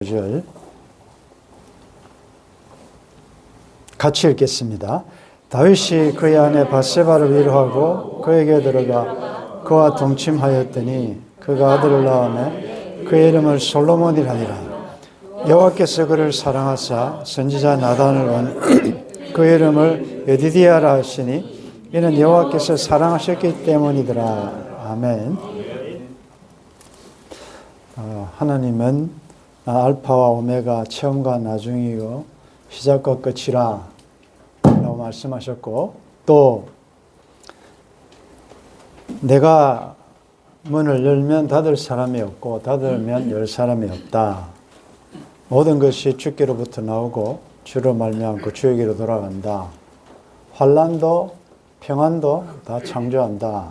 절 같이 읽겠습니다. 다윗이 그의 아내 밧세바를 위로하고 그에게 들어가 그와 동침하였더니 그가 아들을 낳으매 그의 이름을 솔로몬이라니라. 여호와께서 그를 사랑하사 선지자 나단을 원 그의 이름을 여디디아라 하시니 이는 여호와께서 사랑하셨기 때문이더라. 아멘. 하나님은 알파와 오메가 처음과 나중이요 시작과 끝이라 라고 말씀하셨고, 또 내가 문을 열면 닫을 사람이 없고 닫으면 열 사람이 없다. 모든 것이 주께로부터 나오고 주로 말미암고 주에게로 돌아간다. 환난도 평안도 다 창조한다.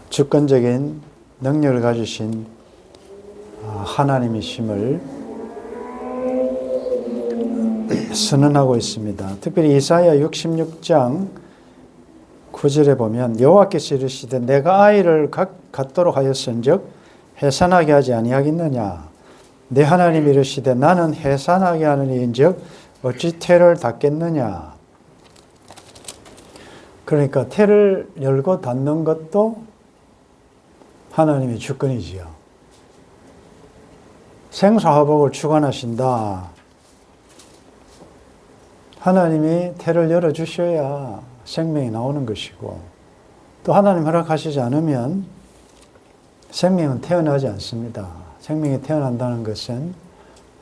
주권적인 능력을 가지신 하나님이심을 선언하고 있습니다. 특별히 이사야 66장 9절에 보면 여호와께서 이르시되 내가 아이를 갖도록 하였은즉 해산하게 하지 아니하겠느냐. 내 하나님이 이르시되 나는 해산하게 하느니인즉 어찌 태를 닫겠느냐. 그러니까 태를 열고 닫는 것도 하나님의 주권이지요. 생사화복을 주관하신다. 하나님이 태를 열어주셔야 생명이 나오는 것이고, 또 하나님 허락하시지 않으면 생명은 태어나지 않습니다. 생명이 태어난다는 것은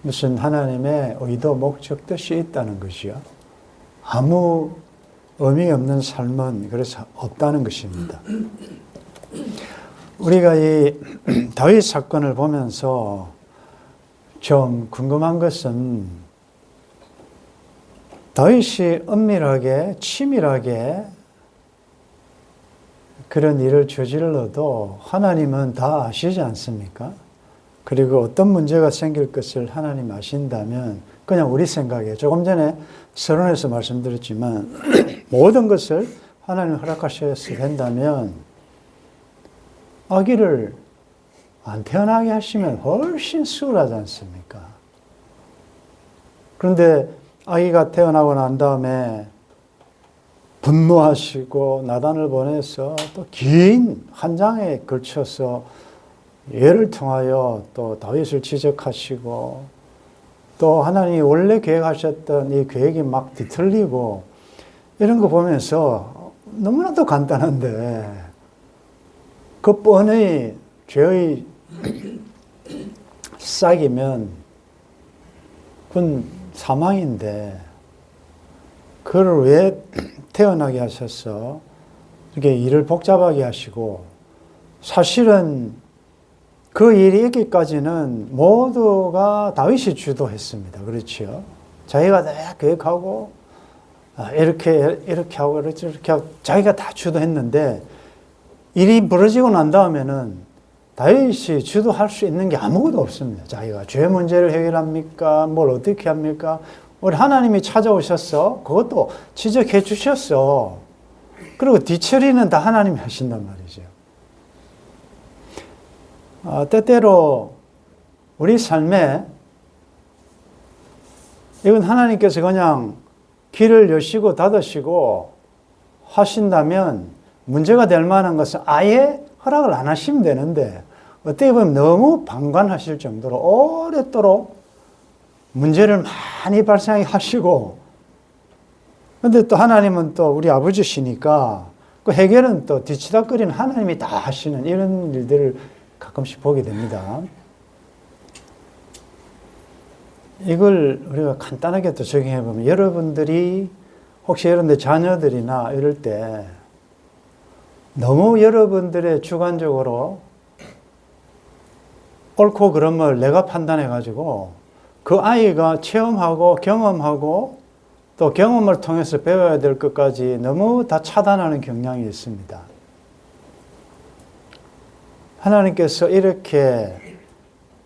무슨 하나님의 의도, 목적, 뜻이 있다는 것이요. 아무 의미 없는 삶은 그래서 없다는 것입니다. 우리가 이 다윗 사건을 보면서 좀 궁금한 것은 다윗이 은밀하게 치밀하게 그런 일을 저질러도 하나님은 다 아시지 않습니까? 그리고 어떤 문제가 생길 것을 하나님 아신다면 그냥 우리 생각에 조금 전에 서론에서 말씀드렸지만 모든 것을 하나님 허락하셔서 된다면 아기를 안 태어나게 하시면 훨씬 수월하지 않습니까? 그런데 아기가 태어나고 난 다음에 분노하시고 나단을 보내서 또 긴 한 장에 걸쳐서 예를 통하여 또 다윗을 지적하시고, 또 하나님이 원래 계획하셨던 이 계획이 막 뒤틀리고, 이런 거 보면서 너무나도 간단한데 그 뻔히 죄의 싹이면 그건 사망인데 그걸 왜 태어나게 하셔서 이렇게 일을 복잡하게 하시고, 사실은 그 일이 있기까지는 모두가 다윗이 주도했습니다. 그렇죠? 자기가 다 계획하고 이렇게 하고 이렇게 하고 자기가 다 주도했는데 일이 벌어지고 난 다음에는 다윗이 주도할 수 있는 게 아무것도 없습니다. 자기가 죄 문제를 해결합니까? 뭘 어떻게 합니까? 우리 하나님이 찾아오셔서 그것도 지적해 주셨어. 그리고 뒤처리는 다 하나님이 하신단 말이죠. 때때로 우리 삶에 이건 하나님께서 그냥 길을 여시고 닫으시고 하신다면 문제가 될 만한 것은 아예 허락을 안 하시면 되는데, 어떻게 보면 너무 방관하실 정도로 오랫도록 문제를 많이 발생하게 하시고, 근데 또 하나님은 또 우리 아버지시니까 그 해결은 또 뒤치다거리는 하나님이 다 하시는 이런 일들을 가끔씩 보게 됩니다. 이걸 우리가 간단하게 또 적용해 보면, 여러분들이 혹시 여러분들 자녀들이나 이럴 때 너무 여러분들의 주관적으로 옳고 그름을 내가 판단해 가지고 그 아이가 체험하고 경험하고 또 경험을 통해서 배워야 될 것까지 너무 다 차단하는 경향이 있습니다. 하나님께서 이렇게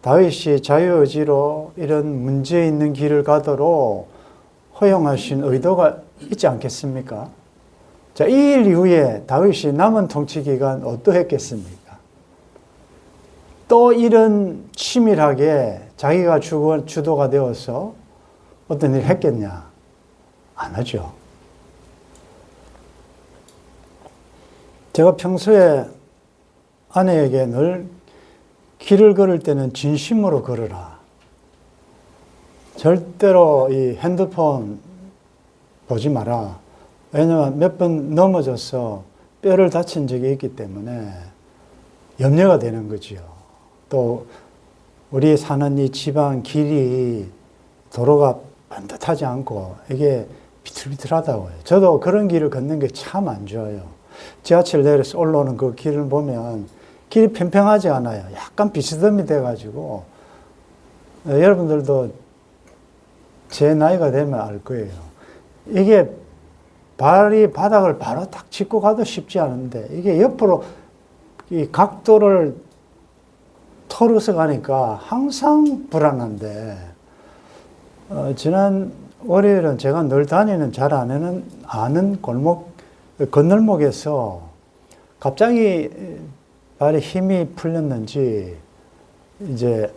다윗이 자유의지로 이런 문제 있는 길을 가도록 허용하신 의도가 있지 않겠습니까? 자, 이 일 이후에 다윗이 남은 통치 기간 어떠했겠습니까? 또 이런 치밀하게 자기가 주도가 되어서 어떤 일을 했겠냐? 안 하죠. 제가 평소에 아내에게 늘 길을 걸을 때는 진심으로 걸어라. 절대로 이 핸드폰 보지 마라. 왜냐하면 몇 번 넘어져서 뼈를 다친 적이 있기 때문에 염려가 되는 거지요. 또 우리 사는 이 지방 길이 도로가 반듯하지 않고 이게 비틀비틀하다고요. 저도 그런 길을 걷는 게 참 안 좋아요. 지하철 내려서 올라오는 그 길을 보면 길이 평평하지 않아요. 약간 비스듬히 돼가지고 여러분들도 제 나이가 되면 알 거예요. 이게 발이 바닥을 바로 딱 짚고 가도 쉽지 않은데 이게 옆으로 이 각도를 털어서 가니까 항상 불안한데 지난 월요일은 제가 늘 다니는 잘 아는 골목 건널목에서 갑자기 발에 힘이 풀렸는지 이제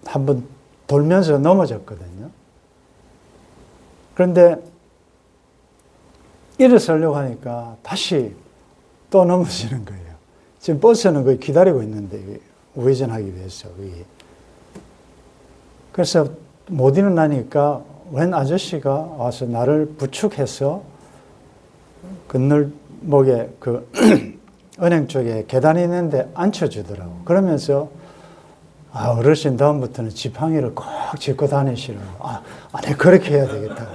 한번 돌면서 넘어졌거든요. 그런데 일어서려고 하니까 다시 또 넘어지는 거예요. 지금 버스는 거의 기다리고 있는데 우회전하기 위해서. 그래서 못 일어나니까 웬 아저씨가 와서 나를 부축해서 건널목에 그 은행 쪽에 계단이 있는데 앉혀주더라고. 그러면서 어르신 다음부터는 지팡이를 꼭 짚고 다니시라고. 네, 그렇게 해야 되겠다.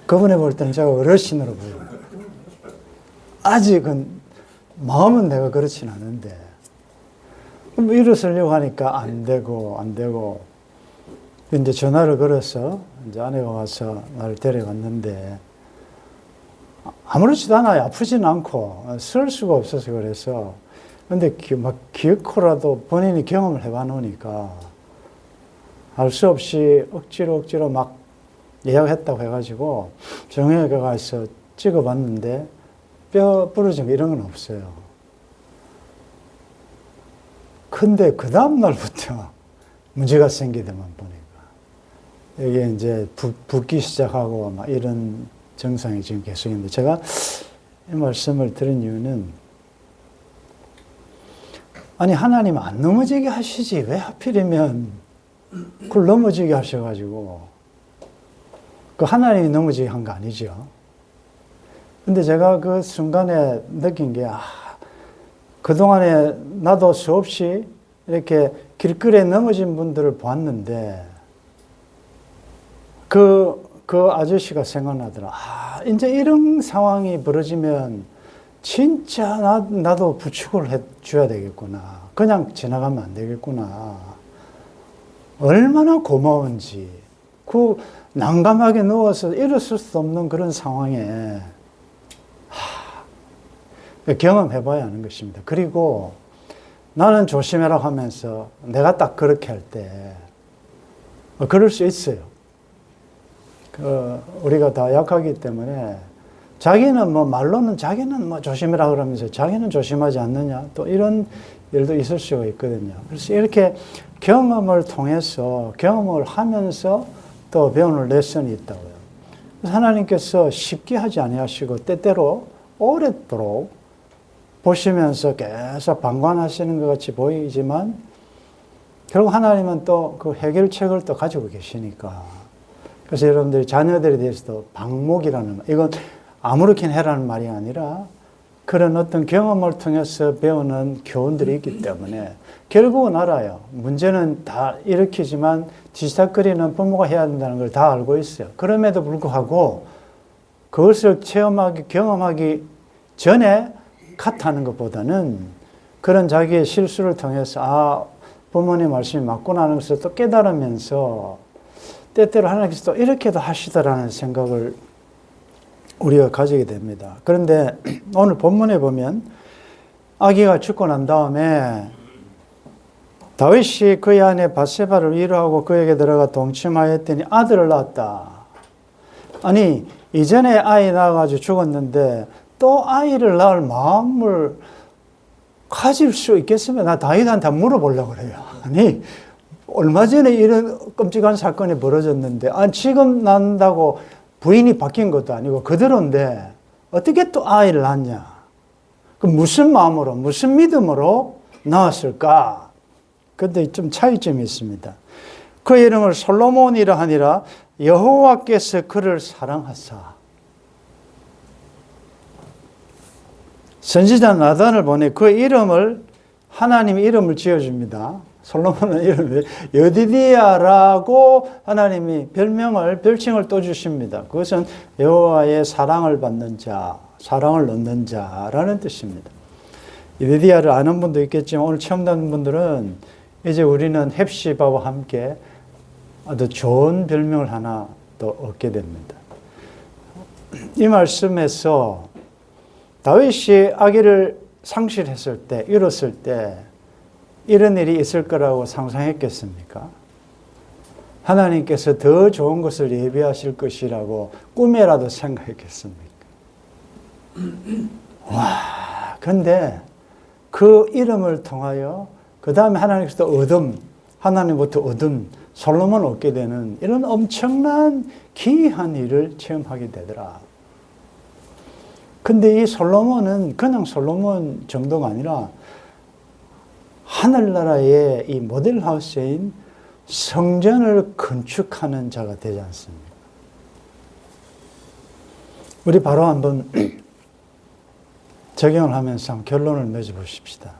그분에 볼 때는 제가 어르신으로 보여요. 아직은 마음은 내가 그렇진 않은데 일어서려고 하니까 안 되고 이제 전화를 걸어서 이제 아내가 와서 나를 데려갔는데 아무렇지도 않아요. 아프진 않고 설 수가 없어서 그래서 근데 막 기어코라도 본인이 경험을 해봐 놓으니까 할 수 없이 억지로 막 예약했다고 해가지고 정형외과 가서 찍어봤는데 뼈 부러진 거 이런 건 없어요. 근데 그 다음 날부터 문제가 생기더만 보니까 이게 이제 붓기 시작하고 막 이런 증상이 지금 계속 있는데 제가 이 말씀을 드린 이유는 아니 하나님 안 넘어지게 하시지 왜 하필이면 그걸 넘어지게 하셔가지고 그 하나님이 넘어지게 한 거 아니죠. 근데 제가 그 순간에 느낀 게 그동안에 나도 수없이 이렇게 길거리에 넘어진 분들을 보았는데 그 아저씨가 생각나더라. 이제 이런 상황이 벌어지면 진짜 나도 부축을 해줘야 되겠구나. 그냥 지나가면 안 되겠구나. 얼마나 고마운지. 그 난감하게 누워서 일어설 수 없는 그런 상황에 경험해봐야 하는 것입니다. 그리고 나는 조심해라 하면서 내가 딱 그렇게 할 때 그럴 수 있어요. 우리가 다 약하기 때문에 자기는 말로는 자기는 조심해라 그러면서 자기는 조심하지 않느냐 또 이런 일도 있을 수가 있거든요. 그래서 이렇게 경험을 통해서 경험을 하면서 또 배우는 레슨이 있다고요. 그래서 하나님께서 쉽게 하지 아니하시고 때때로 오랫도록 보시면서 계속 방관하시는 것 같이 보이지만 결국 하나님은 또 그 해결책을 또 가지고 계시니까. 그래서 여러분들이 자녀들에 대해서도 방목이라는 말, 이건 아무렇게나 해라는 말이 아니라 그런 어떤 경험을 통해서 배우는 교훈들이 있기 때문에 결국은 알아요. 문제는 다 일으키지만 뒤싹거리는 부모가 해야 된다는 걸 다 알고 있어요. 그럼에도 불구하고 그것을 경험하기 전에 탓하는 것보다는 그런 자기의 실수를 통해서 부모님 말씀이 맞구나 하면서 또 깨달으면서 때때로 하나님께서 또 이렇게도 하시더라는 생각을 우리가 가지게 됩니다. 그런데 오늘 본문에 보면 아기가 죽고 난 다음에 다윗이 그의 아내 밧세바를 위로하고 그에게 들어가 동침하였더니 아들을 낳았다. 아니 이전에 아이 낳아가지고 죽었는데 또 아이를 낳을 마음을 가질 수 있겠으면 나 다윗한테 물어보려고 그래요. 아니, 얼마 전에 이런 끔찍한 사건이 벌어졌는데, 지금 낳는다고 부인이 바뀐 것도 아니고 그대로인데, 어떻게 또 아이를 낳냐? 그 무슨 마음으로, 무슨 믿음으로 낳았을까? 근데 좀 차이점이 있습니다. 그 이름을 솔로몬이라 하니라 여호와께서 그를 사랑하사. 선지자 나단을 보내 그 이름을, 하나님이 이름을 지어줍니다. 솔로몬은 이름이 여디디야라고 하나님이 별칭을 또 주십니다. 그것은 여호와의 사랑을 받는 자, 사랑을 얻는 자라는 뜻입니다. 여디디야를 아는 분도 있겠지만 오늘 처음 듣는 분들은 이제 우리는 헵시바와 함께 아주 좋은 별명을 하나 또 얻게 됩니다. 이 말씀에서 다윗이 아기를 상실했을 때, 잃었을 때 이런 일이 있을 거라고 상상했겠습니까? 하나님께서 더 좋은 것을 예비하실 것이라고 꿈에라도 생각했겠습니까? 와, 근데 그 이름을 통하여 그 다음에 하나님께서 하나님부터 얻음, 솔로몬을 얻게 되는 이런 엄청난 기이한 일을 체험하게 되더라. 근데 이 솔로몬은 그냥 솔로몬 정도가 아니라 하늘나라의 이 모델하우스인 성전을 건축하는 자가 되지 않습니까? 우리 바로 한번 적용을 하면서 결론을 맺어 보십시다.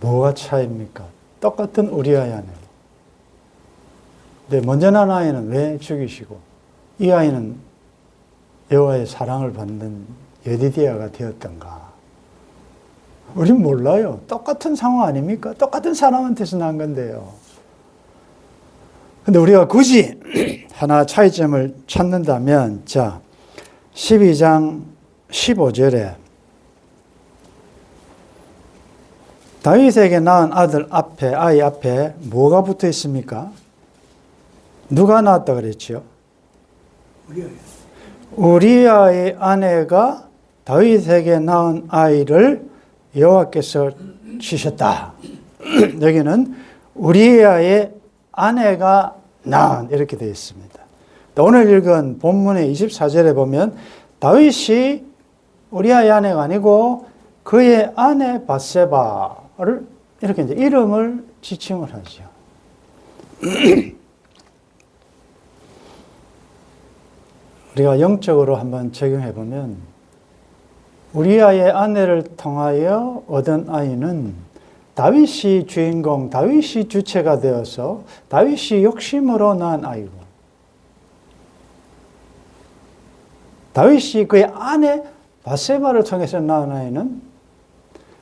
뭐가 차이입니까? 똑같은 우리아이 아내요. 근데 먼저 난 아이는 왜 죽이시고 이 아이는 여호와의 사랑을 받는 여디디야가 되었던가? 우린 몰라요. 똑같은 상황 아닙니까? 똑같은 사람한테서 난 건데요. 근데 우리가 굳이 하나 차이점을 찾는다면, 자, 12장 15절에 다윗에게 낳은 아이 앞에 뭐가 붙어 있습니까? 누가 낳았다 그랬죠? 우리아의 아내가 다윗에게 낳은 아이를 여호와께서 주셨다. 여기는 우리아의 아내가 낳은 이렇게 되어 있습니다. 오늘 읽은 본문의 24절에 보면 다윗이 우리아의 아내가 아니고 그의 아내 밧세바를 이렇게 이제 이름을 지칭을 하죠. 우리가 영적으로 한번 적용해 보면 우리아의 아내를 통하여 얻은 아이는 다윗이 주인공, 다윗이 주체가 되어서 다윗이 욕심으로 낳은 아이고, 다윗이 그의 아내 밧세바를 통해서 낳은 아이는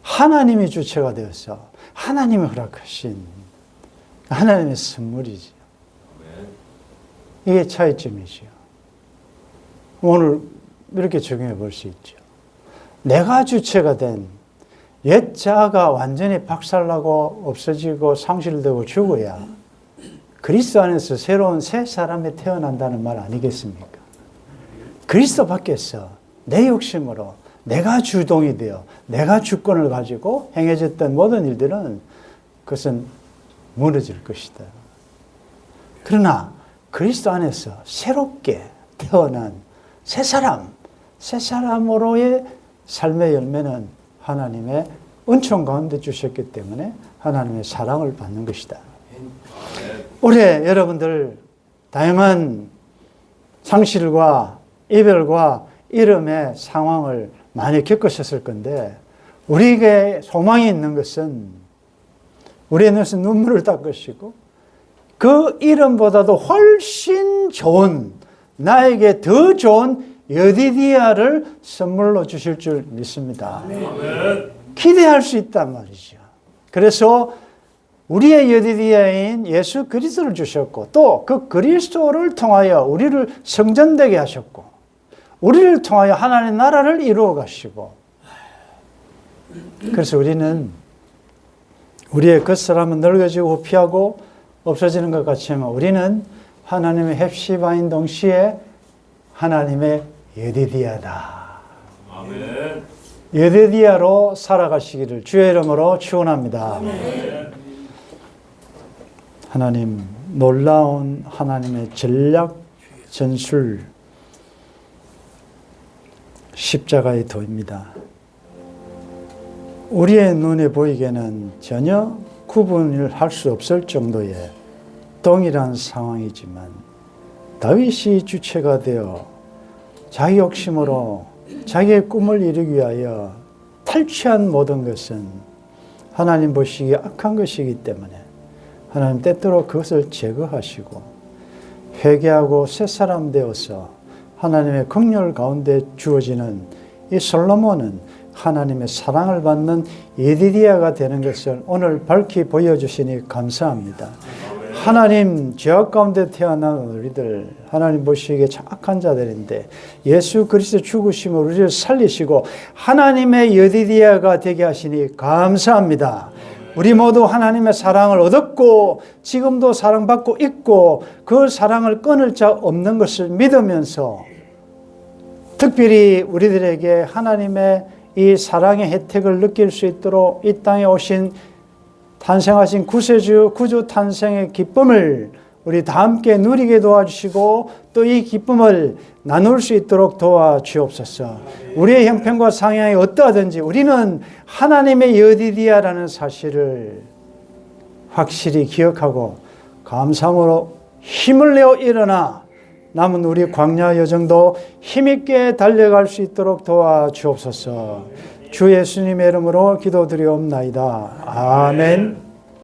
하나님이 주체가 되어서 하나님이 허락하신 하나님의 선물이지요. 이게 차이점이지요. 오늘 이렇게 적용해 볼 수 있죠. 내가 주체가 된 옛 자아가 완전히 박살나고 없어지고 상실되고 죽어야 그리스도 안에서 새로운 새 사람이 태어난다는 말 아니겠습니까? 그리스도 밖에서 내 욕심으로 내가 주동이 되어 내가 주권을 가지고 행해졌던 모든 일들은 그것은 무너질 것이다. 그러나 그리스도 안에서 새롭게 태어난 새 사람으로의 삶의 열매는 하나님의 은총 가운데 주셨기 때문에 하나님의 사랑을 받는 것이다. 올해 여러분들 다양한 상실과 이별과 이름의 상황을 많이 겪으셨을 건데 우리에게 소망이 있는 것은 우리의 눈에서 눈물을 닦으시고 그 이름보다도 훨씬 좋은 나에게 더 좋은 여디디야를 선물로 주실 줄 믿습니다. 기대할 수 있단 말이죠. 그래서 우리의 여디디야인 예수 그리스도를 주셨고 또 그 그리스도를 통하여 우리를 성전되게 하셨고 우리를 통하여 하나님의 나라를 이루어 가시고 그래서 우리는 우리의 겉사람은 늙어지고 후피하고 없어지는 것 같지만 우리는 하나님의 헵시바인 동시에 하나님의 여디디야다. 아멘. 여디디아로 살아가시기를 주의 이름으로 축원합니다. 하나님, 놀라운 하나님의 전략 전술 십자가의 도입니다. 우리의 눈에 보이기에는 전혀 구분을 할 수 없을 정도의 동일한 상황이지만 다윗이 주체가 되어 자기 욕심으로 자기의 꿈을 이루기 위하여 탈취한 모든 것은 하나님 보시기에 악한 것이기 때문에 하나님 때때로 그것을 제거하시고 회개하고 새 사람 되어서 하나님의 긍휼 가운데 주어지는 이 솔로몬은 하나님의 사랑을 받는 예디디아가 되는 것을 오늘 밝히 보여주시니 감사합니다. 하나님, 죄악 가운데 태어난 우리들, 하나님 보시기에 악한 자들인데 예수 그리스도 죽으심으로 우리를 살리시고 하나님의 여디디아가 되게 하시니 감사합니다. 우리 모두 하나님의 사랑을 얻었고 지금도 사랑받고 있고 그 사랑을 끊을 자 없는 것을 믿으면서 특별히 우리들에게 하나님의 이 사랑의 혜택을 느낄 수 있도록 이 땅에 오신 탄생하신 구세주 구주 탄생의 기쁨을 우리 다 함께 누리게 도와주시고 또 이 기쁨을 나눌 수 있도록 도와주옵소서. 우리의 형편과 상황이 어떠하든지 우리는 하나님의 여디디아라는 사실을 확실히 기억하고 감사함으로 힘을 내어 일어나 남은 우리 광야 여정도 힘있게 달려갈 수 있도록 도와주옵소서. 주 예수님의 이름으로 기도드리옵나이다. 아멘.